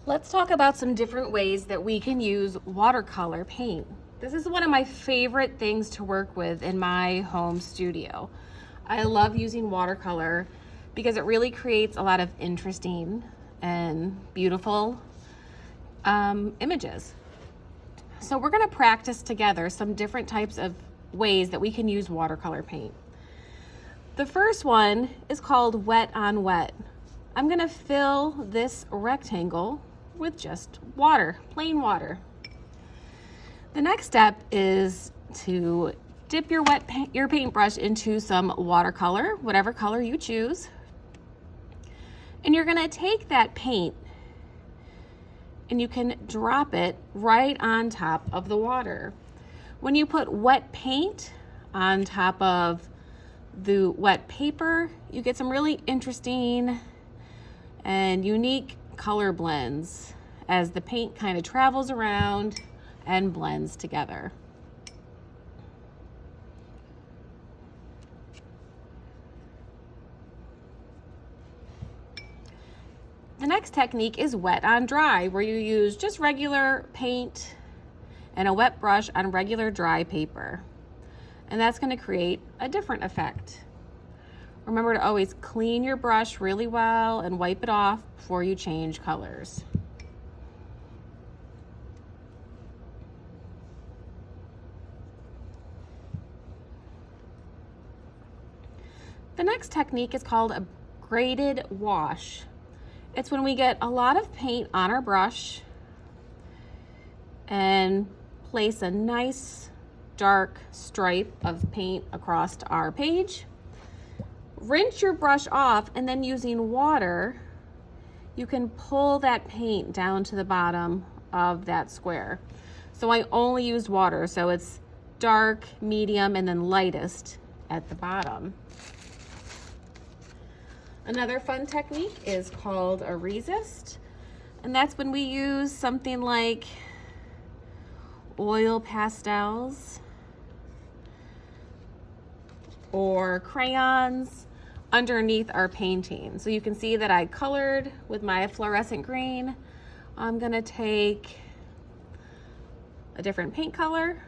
Let's talk about some different ways that we can use watercolor paint. This is one of my favorite things to work with in my home studio. I love using watercolor because it really creates a lot of interesting and beautiful images. So we're going to practice together some different types of ways that we can use watercolor paint. The first one is called wet on wet. I'm going to fill this rectangle with just water, plain water. The next step is to dip your paintbrush into some watercolor, whatever color you choose. And you're going to take that paint and you can drop it right on top of the water. When you put wet paint on top of the wet paper, you get some really interesting and unique color blends as the paint kind of travels around and blends together. The next technique is wet on dry, where you use just regular paint and a wet brush on regular dry paper. And that's going to create a different effect. Remember to always clean your brush really well and wipe it off before you change colors. The next technique is called a graded wash. It's when we get a lot of paint on our brush and place a nice dark stripe of paint across our page. Rinse your brush off, and then using water, you can pull that paint down to the bottom of that square. So I only used water, so it's dark, medium, and then lightest at the bottom. Another fun technique is called a resist, and that's when we use something like oil pastels or crayons underneath our painting. So you can see that I colored with my fluorescent green. I'm gonna take a different paint color.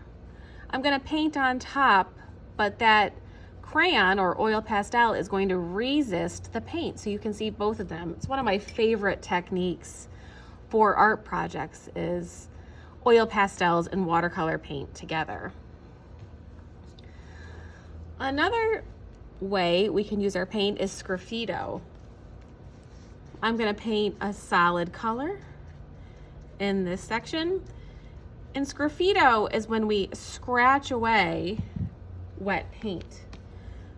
I'm gonna paint on top, but that crayon or oil pastel is going to resist the paint. So you can see both of them. It's one of my favorite techniques for art projects is oil pastels and watercolor paint together. Another way we can use our paint is sgraffito. I'm going to paint a solid color in this section. And sgraffito is when we scratch away wet paint.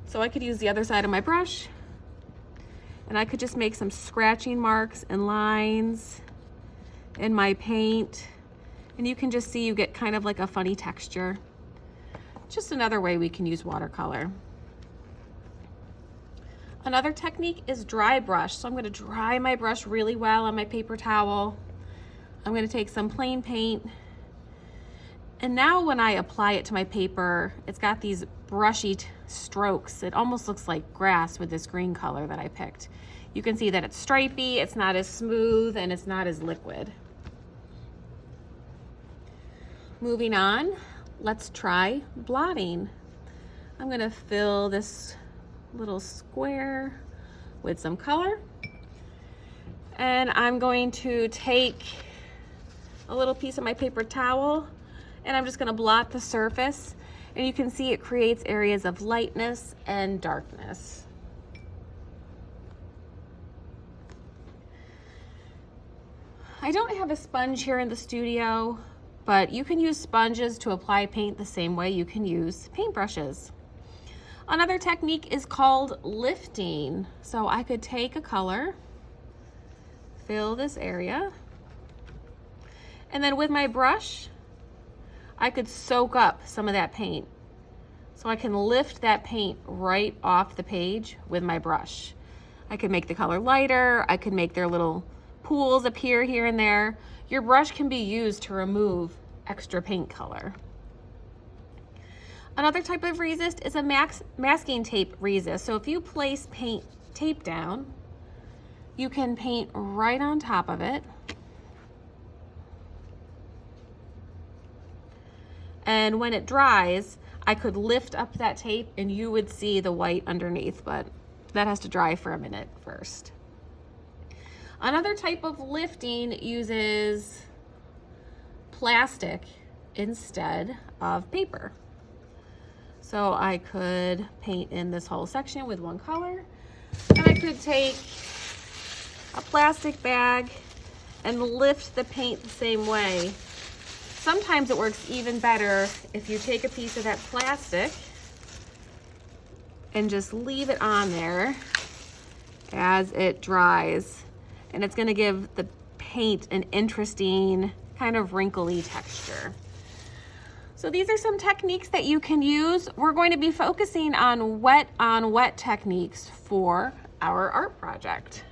So I could use the other side of my brush and I could just make some scratching marks and lines in my paint. And you can just see you get kind of like a funny texture. Just another way we can use watercolor. Another technique is dry brush. So I'm going to dry my brush really well on my paper towel. I'm going to take some plain paint. And now when I apply it to my paper, it's got these brushy strokes. It almost looks like grass with this green color that I picked. You can see that it's stripy, it's not as smooth, and it's not as liquid. Moving on, let's try blotting. I'm going to fill this little square with some color, and I'm going to take a little piece of my paper towel and I'm just going to blot the surface, and you can see it creates areas of lightness and darkness. I don't have a sponge here in the studio, but you can use sponges to apply paint the same way you can use paintbrushes. Another technique is called lifting. So I could take a color, fill this area, and then with my brush, I could soak up some of that paint. So I can lift that paint right off the page with my brush. I could make the color lighter, I could make their little pools appear here and there. Your brush can be used to remove extra paint color. Another type of resist is a masking tape resist. So if you place paint tape down, you can paint right on top of it And when it dries, I could lift up that tape and you would see the white underneath, but that has to dry for a minute first. Another type of lifting uses plastic instead of paper. So I could paint in this whole section with one color, and I could take a plastic bag and lift the paint the same way. Sometimes it works even better if you take a piece of that plastic and just leave it on there as it dries. And it's gonna give the paint an interesting kind of wrinkly texture. So these are some techniques that you can use. We're going to be focusing on wet techniques for our art project.